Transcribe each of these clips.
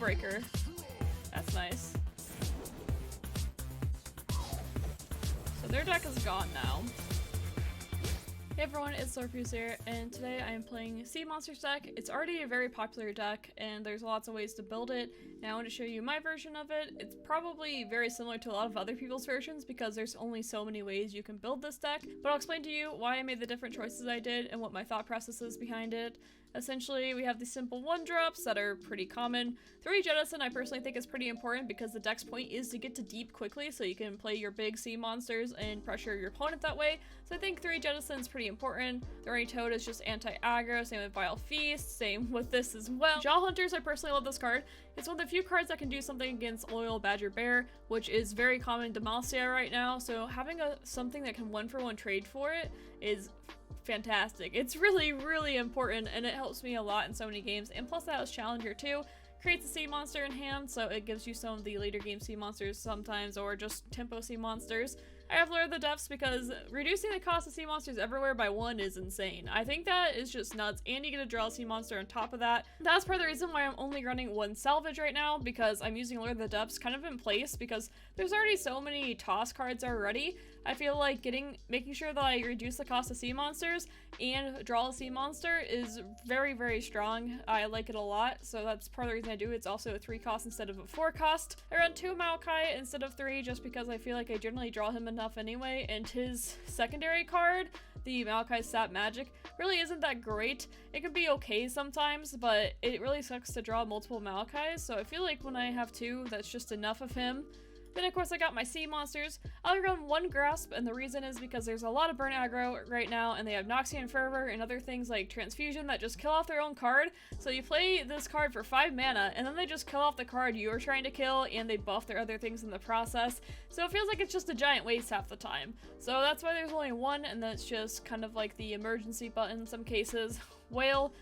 breaker. That's nice. So their deck is gone now. Hey everyone, it's Lorpus here, and today I am playing Sea Monsters deck. It's already a very popular deck, and there's lots of ways to build it, and I want to show you my version of it. It's probably very similar to a lot of other people's versions because there's only so many ways you can build this deck, but I'll explain to you why I made the different choices I did and what my thought process is behind it. Essentially, we have these simple 1-drops that are pretty common. 3 Jettison I personally think is pretty important because the deck's point is to get to deep quickly so you can play your big sea monsters and pressure your opponent that way. So I think 3 Jettison is pretty important. The Rainy Toad is just anti-aggro, same with Vile Feast, same with this as well. Jaw Hunters, I personally love this card. It's one of the few cards that can do something against Loyal Badger Bear, which is very common in Demacia right now, so having something that can 1-for-1 trade for it is fantastic. It's really, really important, and it helps me a lot in so many games, and plus that has Challenger too. Creates a sea monster in hand, so it gives you some of the later game sea monsters sometimes, or just tempo sea monsters. I have Lure of the Depths because reducing the cost of sea monsters everywhere by 1 is insane. I think that is just nuts, and you get to draw a sea monster on top of that. That's part of the reason why I'm only running 1 salvage right now, because I'm using Lure of the Depths kind of in place, because there's already so many toss cards already. I feel like making sure that I reduce the cost of sea monsters and draw a sea monster is very, very strong. I like it a lot, so that's part of the reason I do it. It's also a 3 cost instead of a 4 cost. I run 2 Maokai instead of 3 just because I feel like I generally draw him enough anyway, and his secondary card, the Maokai Sap Magic, really isn't that great. It can be okay sometimes, but it really sucks to draw multiple Maokais, so I feel like when I have 2, that's just enough of him. Then of course I got my sea monsters. I'll run 1 Grasp, and the reason is because there's a lot of burn aggro right now, and they have Noxian Fervor and other things like Transfusion that just kill off their own card. So you play this card for 5 mana, and then they just kill off the card you were trying to kill, and they buff their other things in the process. So it feels like it's just a giant waste half the time. So that's why there's only 1, and that's just kind of like the emergency button in some cases. Whale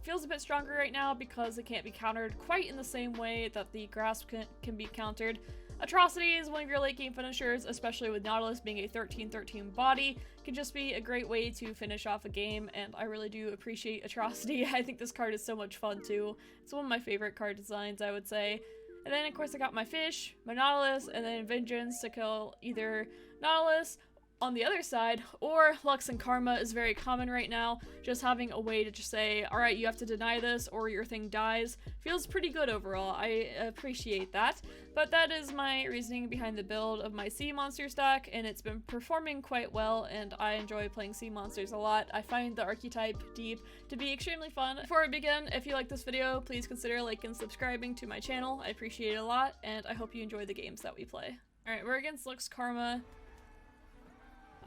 feels a bit stronger right now because it can't be countered quite in the same way that the Grasp can be countered. Atrocity is one of your late game finishers, especially with Nautilus being a 13/13 body. Can just be a great way to finish off a game, and I really do appreciate Atrocity. I think this card is so much fun too. It's one of my favorite card designs, I would say. And then of course I got my fish, my Nautilus, and then Vengeance to kill either Nautilus on the other side, or Lux and Karma is very common right now. Just having a way to just say, alright, you have to deny this or your thing dies, feels pretty good overall. I appreciate that. But that is my reasoning behind the build of my sea monsters deck, and it's been performing quite well, and I enjoy playing sea monsters a lot. I find the archetype deep to be extremely fun. Before I begin, if you like this video, please consider liking and subscribing to my channel. I appreciate it a lot, and I hope you enjoy the games that we play. Alright, we're against Lux Karma.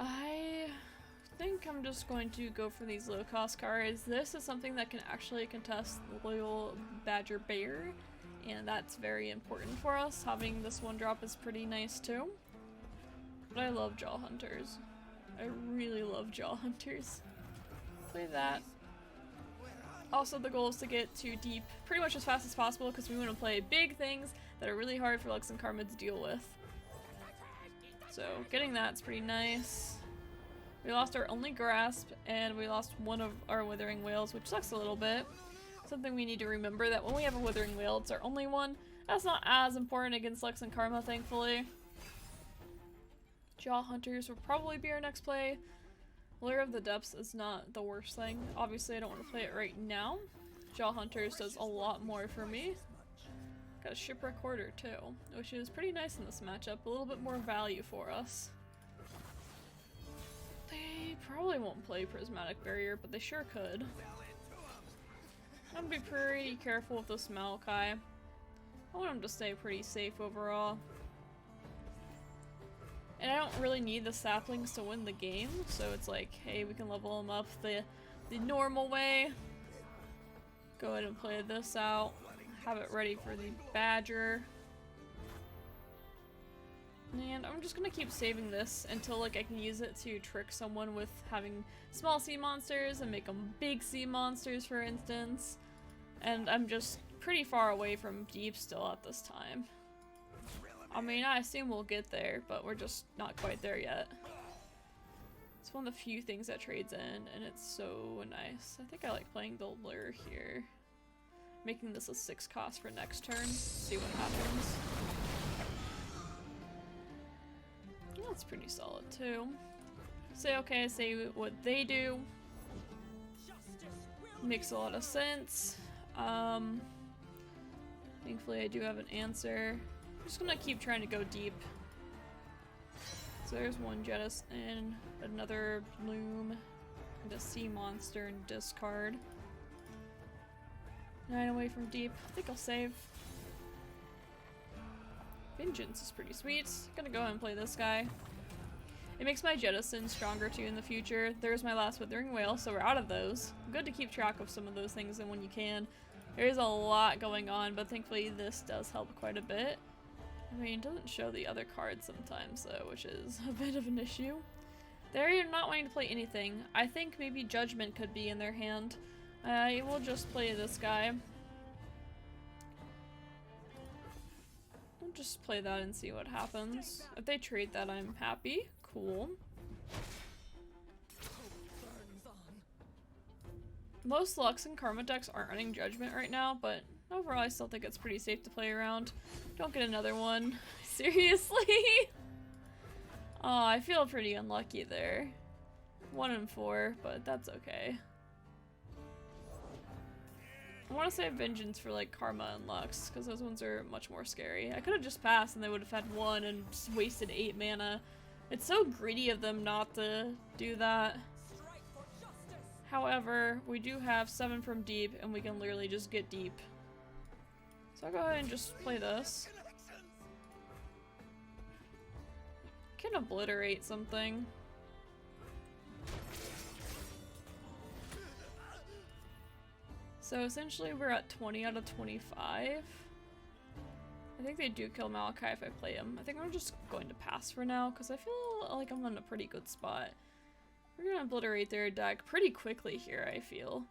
I think I'm just going to go for these low cost cards. This is something that can actually contest Loyal Badger Bear, and that's very important for us. Having this 1-drop is pretty nice too. But I love Jaw Hunters. I really love Jaw Hunters. Play that. Also, the goal is to get to deep pretty much as fast as possible because we want to play big things that are really hard for Lux and Karma to deal with. So getting that's pretty nice. We lost our only Grasp, and we lost one of our Withering Whales, which sucks a little bit. Something we need to remember, that when we have a Withering Whale, it's our only one. That's not as important against Lux and Karma, thankfully. Jaw Hunters will probably be our next play. Lure of the Depths is not the worst thing. Obviously I don't want to play it right now. Jaw Hunters does a lot more for me. Got a Shipwreck Hoarder too, which is pretty nice in this matchup. A little bit more value for us. They probably won't play Prismatic Barrier, but they sure could. I'm gonna be pretty careful with this Maokai. I want him to stay pretty safe overall. And I don't really need the saplings to win the game, so it's like, hey, we can level them up the normal way. Go ahead and play this out. Have it ready for the Badger. And I'm just gonna keep saving this until like I can use it to trick someone with having small sea monsters and make them big sea monsters, for instance. And I'm just pretty far away from deep still at this time. I mean, I assume we'll get there, but we're just not quite there yet. It's one of the few things that trades in, and it's so nice. I think I like playing the lure here. making this a 6 cost for next turn. See what happens. That's pretty solid too. Say okay, say what they do. Makes a lot of sense. Thankfully I do have an answer. I'm just gonna keep trying to go deep. So there's one Jettison, another Bloom, and a sea monster and discard. 9 away from deep. I think I'll save. Vengeance is pretty sweet. Gonna go ahead and play this guy. It makes my Jettison stronger too in the future. There's my last Withering Whale, so we're out of those. Good to keep track of some of those things and when you can. There is a lot going on, but thankfully this does help quite a bit. I mean, it doesn't show the other cards sometimes though, which is a bit of an issue. They're not wanting to play anything. I think maybe Judgment could be in their hand. I will just play this guy. I'll just play that and see what happens. If they trade that, I'm happy. Cool. Most Lux and Karma decks aren't running Judgment right now, but overall I still think it's pretty safe to play around. Don't get another one. Seriously? Oh, I feel pretty unlucky there. 1 and 4, but that's okay. I want to save Vengeance for like Karma and Lux, because those ones are much more scary. I could have just passed and they would have had 1 and just wasted 8 mana. It's so greedy of them not to do that. However, we do have 7 from deep and we can literally just get deep. So I'll go ahead and just play this. Can obliterate something. So essentially we're at 20 out of 25. I think they do kill Maokai if I play him. I think I'm just going to pass for now because I feel like I'm in a pretty good spot. We're gonna obliterate their deck pretty quickly here, I feel.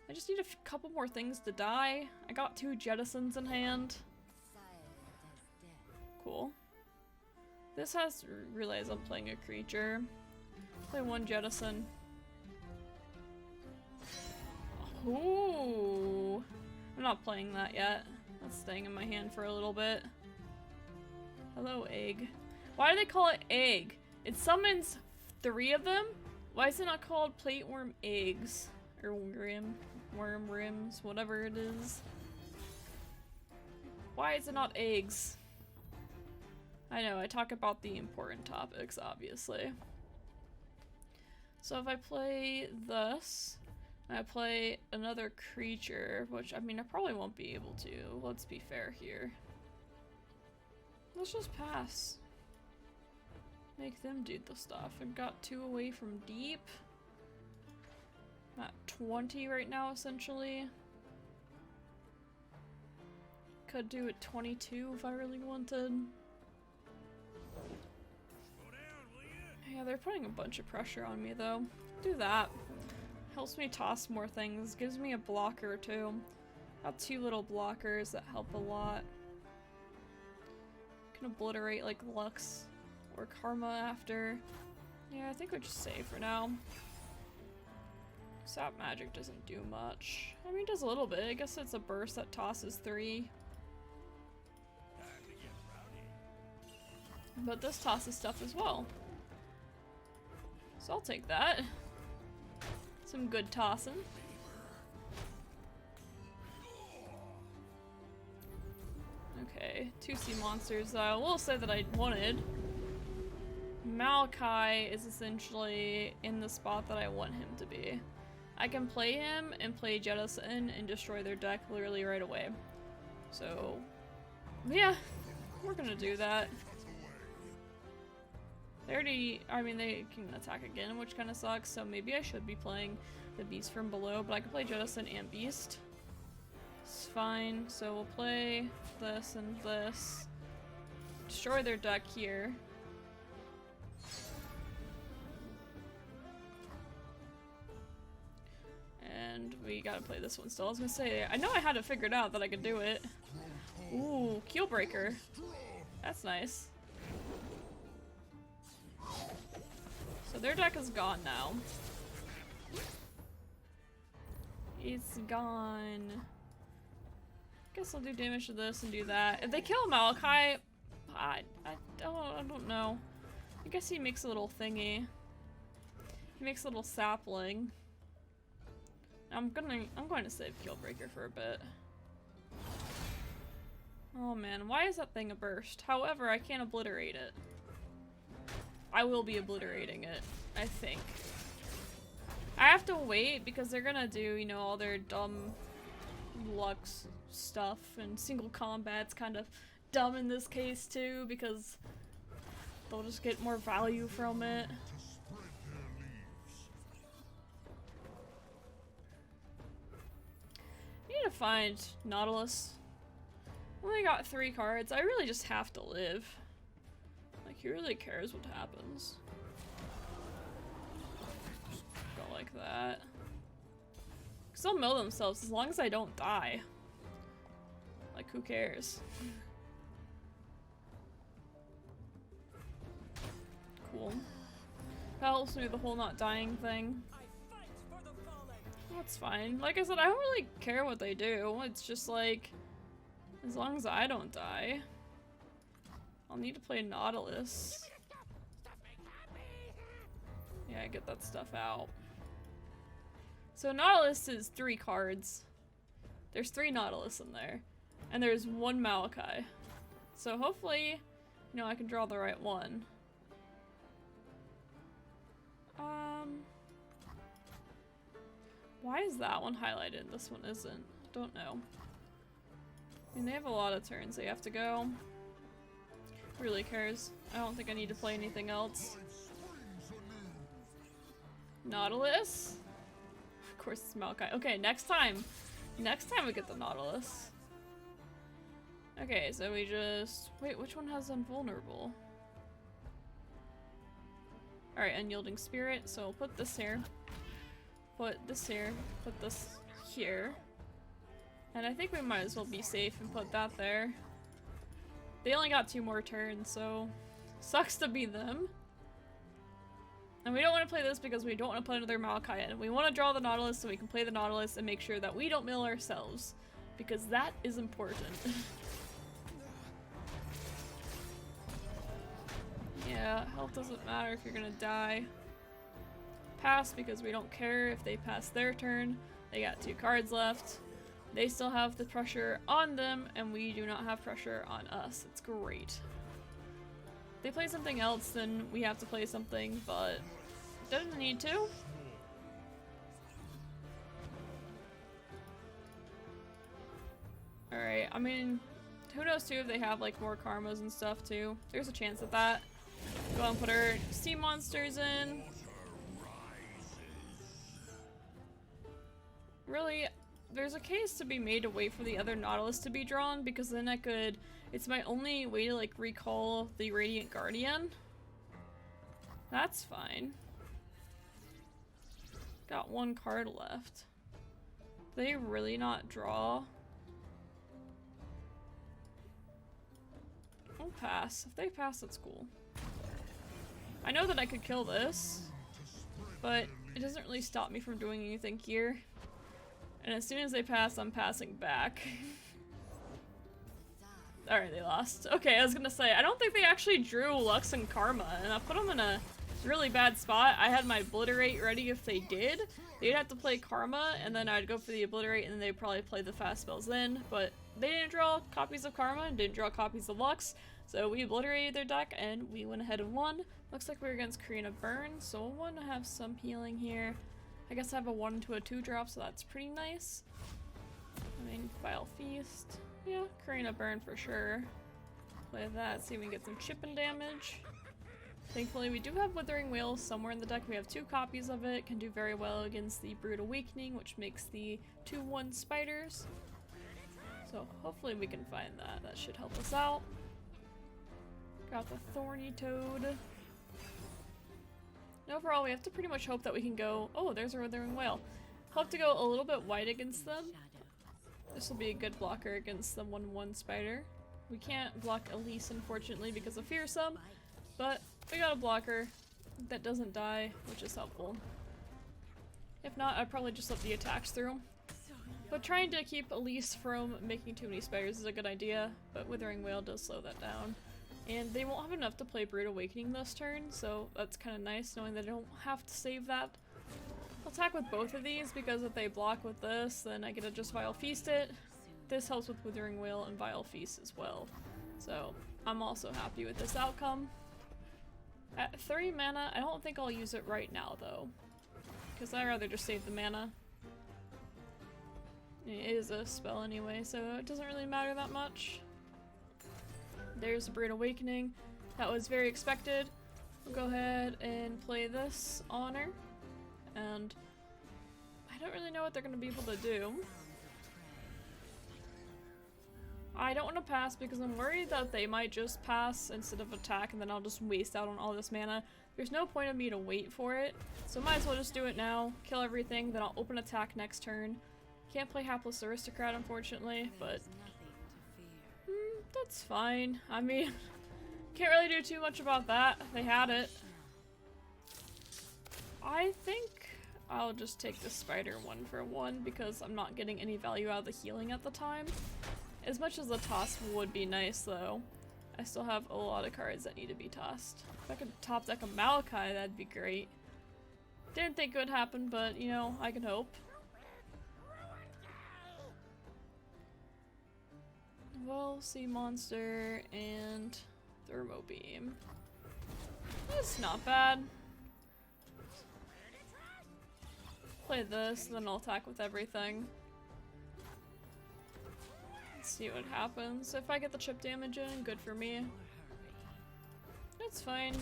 I just need a couple more things to die. I got 2 Jettisons in hand. Cool. This has to realize I'm playing a creature. Play 1 Jettison. Ooh. I'm not playing that yet. That's staying in my hand for a little bit. Hello, egg. Why do they call it egg? It summons 3 of them? Why is it not called Plateworm Eggs? Or worm rims, whatever it is. Why is it not eggs? I know, I talk about the important topics, obviously. So if I play this, I play another creature, which, I mean, I probably won't be able to. Let's be fair here. Let's just pass. Make them do the stuff. I got 2 away from deep. I'm at 20 right now, essentially. Could do it 22 if I really wanted. Yeah, they're putting a bunch of pressure on me, though. Do that. Helps me toss more things. Gives me a blocker, too. Got 2 little blockers that help a lot. Can obliterate, like, Lux or Karma after. Yeah, I think we'll just save for now. Sap Magic doesn't do much. I mean, it does a little bit. I guess it's a burst that tosses 3. But this tosses stuff as well. So I'll take that. Some good tossing. Okay, 2 sea monsters that I will say that I wanted. Maokai is essentially in the spot that I want him to be. I can play him and play Jettison and destroy their deck literally right away. So, yeah, we're gonna do that. They already, I mean, they can attack again, which kind of sucks, so maybe I should be playing the Beast from below, but I can play Jettison and Beast. It's fine, so we'll play this and this. Destroy their deck here. And we gotta play this one still. I was gonna say, I know I had it figured out that I could do it. Ooh, Keelbreaker. That's nice. So their deck is gone now. It's gone. guess I'll do damage to this and do that. If they kill Maokai, I don't know. I guess he makes a little thingy. He makes a little sapling. I'm going to save Killbreaker for a bit. Oh man, why is that thing a burst? However, I can't obliterate it. I will be obliterating it, I think. I have to wait because they're gonna do, you know, all their dumb Lux stuff, and single combat's kind of dumb in this case too because they'll just get more value from it. I need to find Nautilus. Only got 3 cards. I really just have to live. Like, who really cares what happens? Just go like that. Because they'll mill themselves as long as I don't die. Like, who cares? Cool. That helps me with the whole not dying thing. That's fine. Like I said, I don't really care what they do. It's just like, as long as I don't die. I'll need to play Nautilus. Yeah, get that stuff out. So Nautilus is 3 cards. There's 3 Nautilus in there. And there's 1 Maokai. So hopefully, you know, I can draw the right one. Why is that one highlighted and this one isn't? Don't know. I mean, they have a lot of turns they have to go. Who really cares? I don't think I need to play anything else. Nautilus? Of course it's Maokai. Okay, next time. Next time we get the Nautilus. Okay, so we just... Wait, which one has Invulnerable? Alright, Unyielding Spirit. So we'll put this here. Put this here. Put this here. And I think we might as well be safe and put that there. They only got 2 more turns, so... Sucks to be them. And we don't want to play this because we don't want to put another Maokai in. We want to draw the Nautilus so we can play the Nautilus and make sure that we don't mill ourselves. Because that is important. Yeah, health doesn't matter if you're gonna die. Pass because we don't care if they pass their turn. They got 2 cards left. They still have the pressure on them, and we do not have pressure on us. It's great. If they play something else, then we have to play something, but doesn't need to. Alright, I mean, who knows too if they have like more karmas and stuff too. There's a chance of that. Go and put our sea monsters in. Really, there's a case to be made to wait for the other Nautilus to be drawn, because then I could... It's my only way to like recall the Radiant Guardian. That's fine. Got 1 card left. Do they really not draw? I'll pass. If they pass, that's cool. I know that I could kill this, but it doesn't really stop me from doing anything here. And as soon as they pass, I'm passing back. Alright, they lost. Okay, I was gonna say, I don't think they actually drew Lux and Karma, and I put them in a really bad spot. I had my Obliterate ready if they did. They'd have to play Karma, and then I'd go for the Obliterate, and then they'd probably play the fast spells then, but they didn't draw copies of Karma, and didn't draw copies of Lux, so we obliterated their deck, and we went ahead and won. Looks like we're against Corina Burn, so we'll want to have some healing here. I guess I have a 1 to a 2 drop, so that's pretty nice. I mean, Vile Feast. Yeah, Corina Burn for sure. Play that, see if we can get some chipping damage. Thankfully, we do have Withering Wail somewhere in the deck. We have 2 copies of it. Can do very well against the Brood Awakening, which makes the 2/1 spiders. So hopefully we can find that. That should help us out. Got the Thorny Toad. And overall, we have to pretty much hope that we can go... Oh, there's our Withering Wail. Hope to go a little bit wide against them. This will be a good blocker against the 1/1 spider. We can't block Elise, unfortunately, because of Fearsome, but we got a blocker that doesn't die, which is helpful. If not, I'd probably just let the attacks through. But trying to keep Elise from making too many spiders is a good idea, but Withering Wail does slow that down. And they won't have enough to play Brood Awakening this turn, so that's kind of nice knowing that I don't have to save that. I'll attack with both of these because if they block with this, then I get to just Vile Feast it. This helps with Withering Wail and Vile Feast as well. So I'm also happy with this outcome. At 3 mana, I don't think I'll use it right now though, because I'd rather just save the mana. It is a spell anyway, so it doesn't really matter that much. There's a Brood Awakening. That was very expected. We'll go ahead and play this on her. And I don't really know what they're going to be able to do. I don't want to pass because I'm worried that they might just pass instead of attack and then I'll just waste out on all this mana. There's no point of me to wait for it, so might as well just do it now, kill everything, then I'll open attack next turn. Can't play Hapless Aristocrat unfortunately, but that's fine. I mean, can't really do too much about that. They had it. I think I'll just take the spider 1-for-1 because I'm not getting any value out of the healing at the time. As much as the toss would be nice though, I still have a lot of cards that need to be tossed. If I could top deck a Maokai, that'd be great. Didn't think it would happen, but you know, I can hope. Well, Sea Monster and Thermo Beam. That's not bad. Play this, then I'll attack with everything. Let's see what happens. If I get the chip damage in, good for me. That's fine.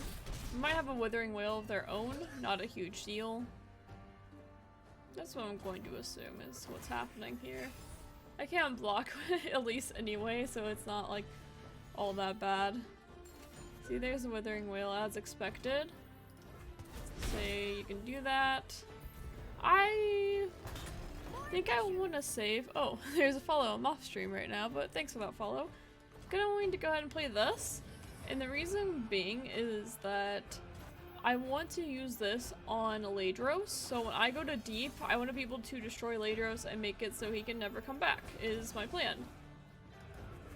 Might have a Withering Wail of their own, not a huge deal. That's what I'm going to assume is what's happening here. I can't block Elise anyway, so it's not like all that bad. See, there's a Withering Wail as expected. Say you can do that. I think I want to save. Oh, there's a follow. I'm off stream right now, but thanks for that follow. Going to go ahead and play this, and the reason being is that I want to use this on Ladros, so when I go to deep, I want to be able to destroy Ladros and make it so he can never come back, is my plan.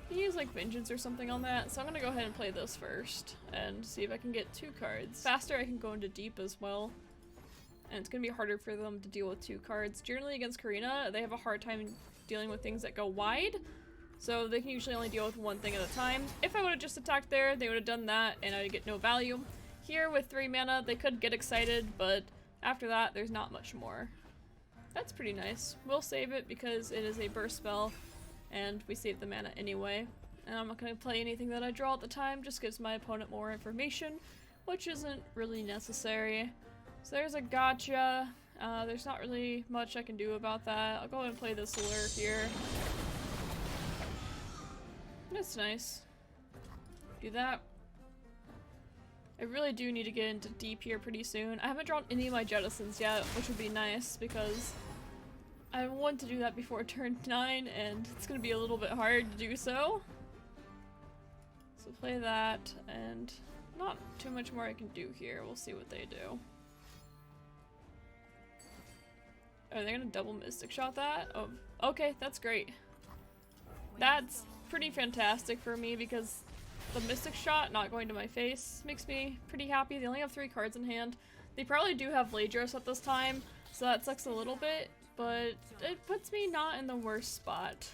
You can use like Vengeance or something on that, so I'm gonna go ahead and play this first, and see if I can get 2 cards. Faster I can go into deep as well, and it's gonna be harder for them to deal with 2 cards. Generally against Corina, they have a hard time dealing with things that go wide, so they can usually only deal with 1 thing at a time. If I would have just attacked there, they would have done that, and I'd get no value. Here, with 3 mana, they could get excited, but after that, there's not much more. That's pretty nice. We'll save it because it is a burst spell, and we save the mana anyway. And I'm not going to play anything that I draw at the time, just gives my opponent more information, which isn't really necessary. So there's a gotcha. There's not really much I can do about that. I'll go ahead and play this lure here. That's nice. Do that. I really do need to get into deep here pretty soon. I haven't drawn any of my jettisons yet, which would be nice because I want to do that before turn 9 and it's going to be a little bit hard to do so. So play that, and not too much more I can do here. We'll see what they do. Are they going to double Mystic Shot that? Oh, okay, that's great. That's pretty fantastic for me because the Mystic Shot not going to my face makes me pretty happy. They only have 3 cards in hand. They probably do have Ladros at this time, so that sucks a little bit, but it puts me not in the worst spot.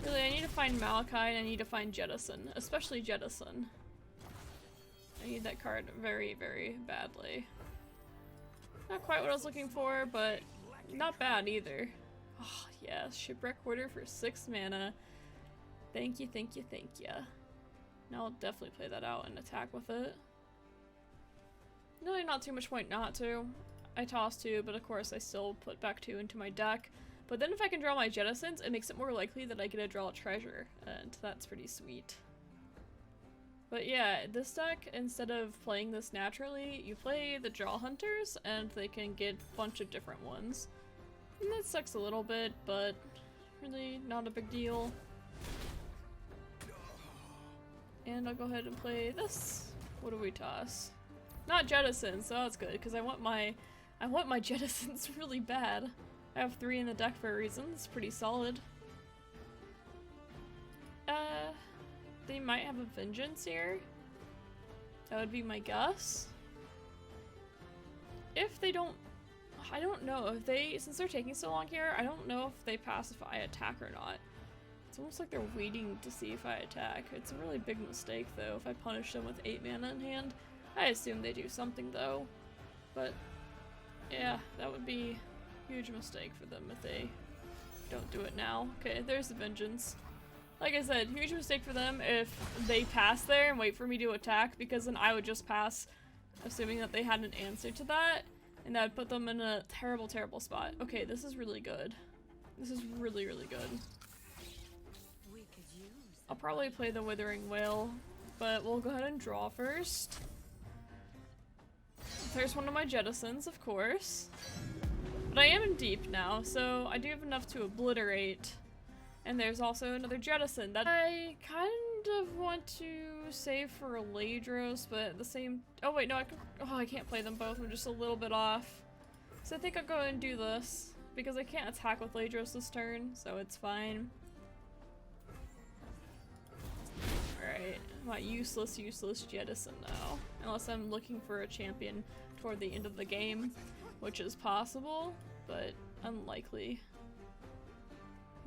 Really, I need to find Maokai and I need to find Jettison, especially Jettison. I need that card very, very badly. Not quite what I was looking for, but not bad either. Oh, yeah, Shipwreck Quarter for 6 mana. Thank you, thank you, thank you. Now I'll definitely play that out and attack with it. Really not too much point not to. I toss 2, but of course I still put back 2 into my deck. But then if I can draw my Jettisons, it makes it more likely that I get to draw a treasure, and that's pretty sweet. But yeah, this deck, instead of playing this naturally, you play the Draw Hunters, and they can get a bunch of different ones. And that sucks a little bit, but really not a big deal. And I'll go ahead and play this. What do we toss? Not Jettisons, so that's good, because I want my Jettisons really bad. I have 3 in the deck for a reason. It's pretty solid. They might have a Vengeance here. That would be my guess. If they don't, I don't know if they, since they're taking so long here, I don't know if they pass if I attack or not. It's almost like they're waiting to see if I attack. It's a really big mistake though if I punish them with 8 mana in hand. I assume they do something though, but yeah, that would be a huge mistake for them if they don't do it now. Okay, there's the Vengeance. Like I said, huge mistake for them if they pass there and wait for me to attack, because then I would just pass, assuming that they had an answer to that, and that would put them in a terrible, terrible spot. Okay, this is really good. This is really, really good. I'll probably play the Withering Wail, but we'll go ahead and draw first. There's one of my jettisons, of course. But I am in deep now, so I do have enough to obliterate. And there's also another jettison that I kind of want to save for Ladros, but at the same— oh wait, no, I can't play them both. I'm just a little bit off. So I think I'll go ahead and do this, because I can't attack with Ladros this turn, so it's fine. Alright, my useless jettison now. Unless I'm looking for a champion toward the end of the game, which is possible, but unlikely.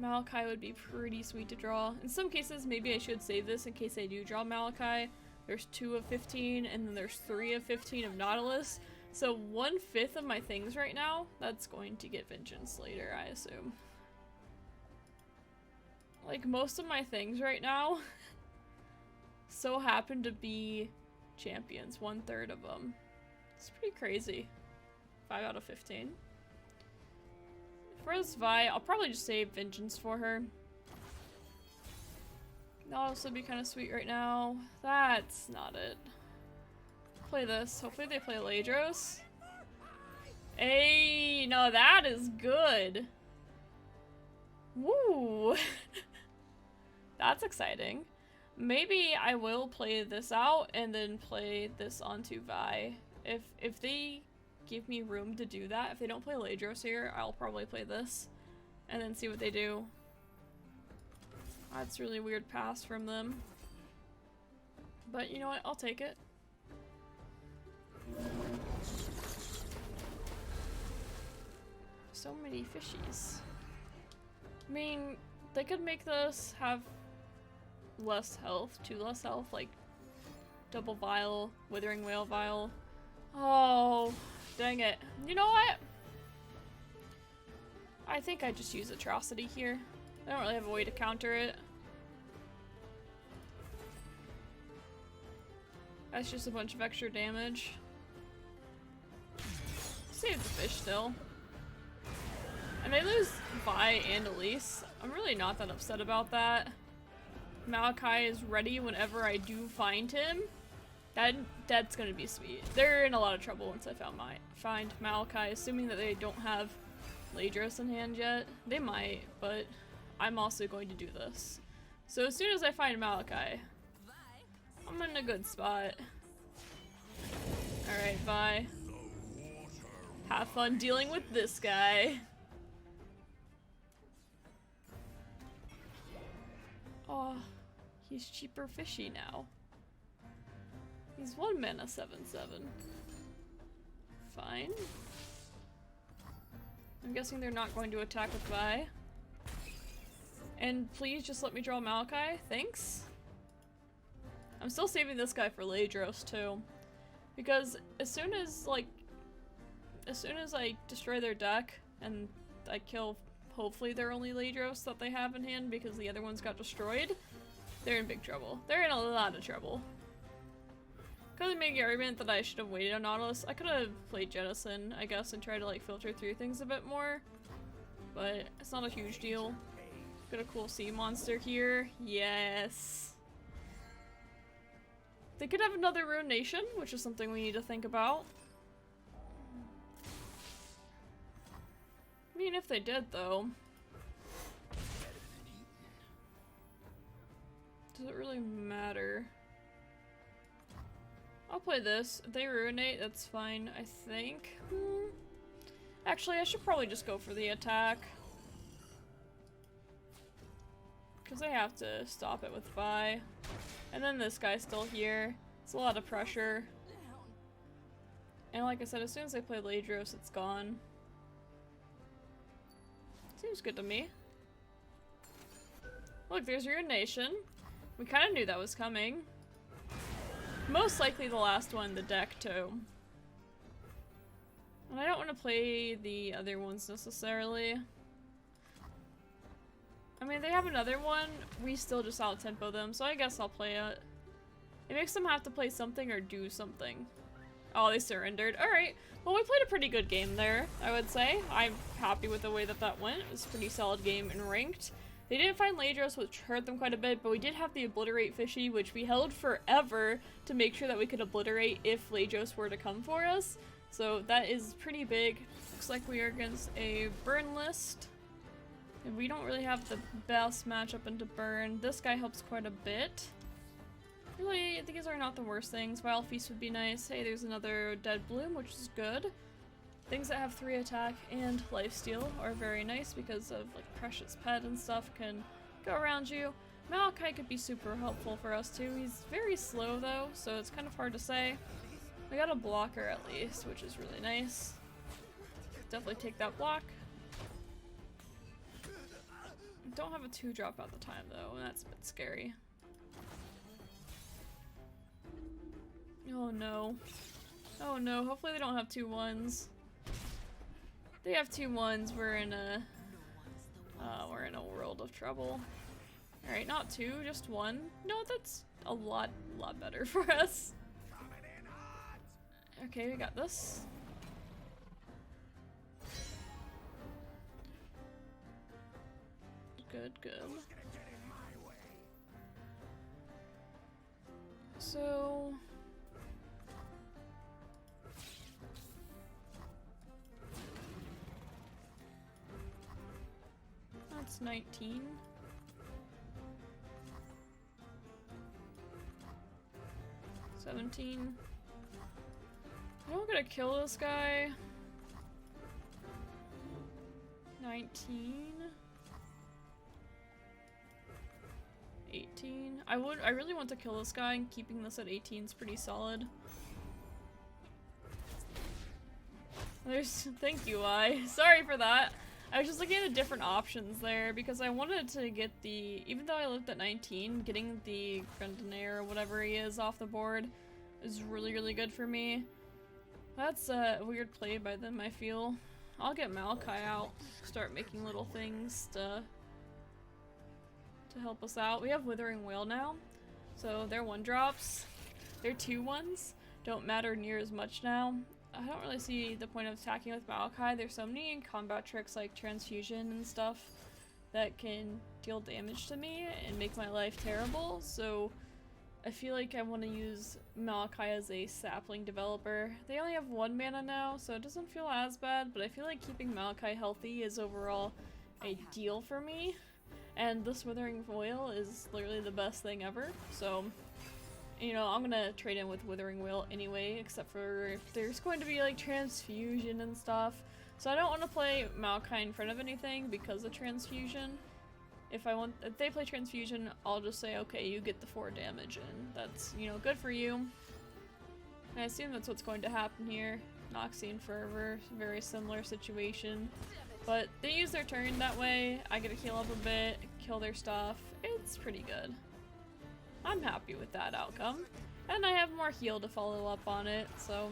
Maokai would be pretty sweet to draw. In some cases, maybe I should save this in case I do draw Maokai. There's 2 of 15, and then there's 3 of 15 of Nautilus. So 1/5 of my things right now, that's going to get Vengeance later, I assume. Like, most of my things right now so happen to be champions, 1/3 of them. It's pretty crazy. 5 out of 15. For this Vi, I'll probably just save Vengeance for her. That'll also be kind of sweet right now. That's not it. Play this. Hopefully they play Ladros. Hey, no, that is good. Woo! That's exciting. Maybe I will play this out and then play this onto Vi. If they give me room to do that, if they don't play Ladros here, I'll probably play this and then see what they do. That's really weird pass from them. But you know what? I'll take it. So many fishies. I mean, they could make this have less health, 2 less health, like double vial, Withering Wail vial. Oh, dang it. You know what? I think I just use Atrocity here. I don't really have a way to counter it. That's just a bunch of extra damage. Save the fish still. And they lose Vi and Elise. I'm really not that upset about that. Maokai is ready whenever I do find him. That's gonna be sweet. They're in a lot of trouble once I find Maokai, assuming that they don't have Ladros in hand yet. They might, but I'm also going to do this. So as soon as I find Maokai, I'm in a good spot. Alright, Vi. Have fun dealing with this guy. Oh, he's cheaper fishy now. He's 1 mana 7/7. Fine. I'm guessing they're not going to attack with Vi. And please just let me draw Maokai. Thanks. I'm still saving this guy for Ladros too. Because as soon as I destroy their deck and I kill hopefully their only Ladros that they have in hand because the other ones got destroyed, they're in big trouble. They're in a lot of trouble. Could make the argument that I should have waited on Nautilus. I could have played Jettison, I guess, and tried to like filter through things a bit more. But it's not a huge deal. Got a cool sea monster here. Yes. They could have another Rune Nation, which is something we need to think about. I mean, if they did, though. Does it really matter? I'll play this. If they ruinate, that's fine, I think. Actually, I should probably just go for the attack. Because I have to stop it with Vi. And then this guy's still here. It's a lot of pressure. And like I said, as soon as I play Ladros, it's gone. Seems good to me. Look, there's Ruination. We kind of knew that was coming. Most likely the last one in the deck, too. And I don't want to play the other ones necessarily. I mean, they have another one. We still just out-tempo them, so I guess I'll play it. It makes them have to play something or do something. Oh, they surrendered. Alright. Well, we played a pretty good game there, I would say. I'm happy with the way that that went. It was a pretty solid game in ranked. They didn't find Ladros, which hurt them quite a bit, but we did have the Obliterate Fishy, which we held forever to make sure that we could Obliterate if Ladros were to come for us. So that is pretty big. Looks like we are against a Burn list. And we don't really have the best matchup into Burn. This guy helps quite a bit. Really, these are not the worst things. Wild Feast would be nice. Hey, there's another Dead Bloom, which is good. Things that have 3 attack and lifesteal are very nice because of like Precious Pet and stuff can go around you. Maokai could be super helpful for us too. He's very slow though, so it's kind of hard to say. We got a blocker at least, which is really nice. Definitely take that block. Don't have a 2-drop at the time though, and that's a bit scary. Oh no. Oh no, hopefully they don't have 2 1s. If they have 2 1s, we're in a world of trouble. Alright, not 2, just 1. No, that's a lot better for us. Okay, we got this. Good, good. So... that's 19. $17. I'm gonna kill this guy. 19. 18. I really want to kill this guy, and keeping this at 18 is pretty solid. Thank you, sorry for that. I was just looking at the different options there because I wanted to get even though I lived at 19, getting the Grenadier or whatever he is off the board is really, really good for me. That's a weird play by them, I feel. I'll get Maokai out, start making little things to help us out. We have Withering Wail now, so their 1-drops. Their 2 1s don't matter near as much now. I don't really see the point of attacking with Maokai. There's so many combat tricks like transfusion and stuff that can deal damage to me and make my life terrible, so I feel like I want to use Maokai as a sapling developer. They only have 1 mana now, so it doesn't feel as bad, but I feel like keeping Maokai healthy is overall ideal for me. And this Withering Wail is literally the best thing ever, so, you know, I'm gonna trade in with Withering Wail anyway, except for if there's going to be like transfusion and stuff. So I don't want to play Maokai in front of anything because of transfusion. If they play transfusion, I'll just say, okay, you get the 4 damage, and that's, you know, good for you. And I assume that's what's going to happen here. Noxian Fervor, very similar situation. But they use their turn that way, I get to heal up a bit, kill their stuff. It's pretty good. I'm happy with that outcome. And I have more heal to follow up on it, so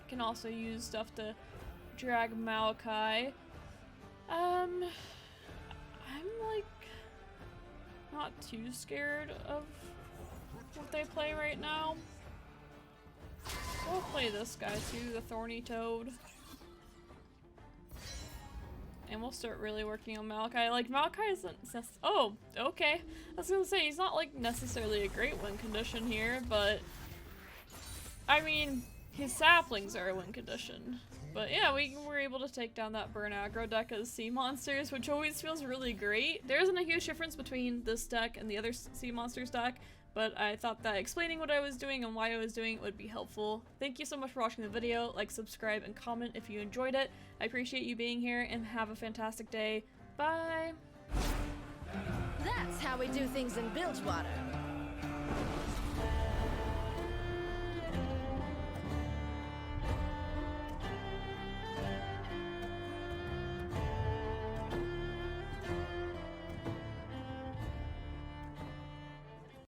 I can also use stuff to drag Maokai. I'm like not too scared of what they play right now. We'll play this guy too, the Thorny Toad. And we'll start really working on Maokai. Like, Maokai isn't oh, okay. I was gonna say, he's not like necessarily a great win condition here, but I mean, his saplings are a win condition. But yeah, we were able to take down that Burn aggro deck as sea monsters, which always feels really great. There isn't a huge difference between this deck and the other sea monsters deck, but I thought that explaining what I was doing and why I was doing it would be helpful. Thank you so much for watching the video. Like, subscribe, and comment if you enjoyed it. I appreciate you being here, and have a fantastic day. Bye! That's how we do things in Bilgewater.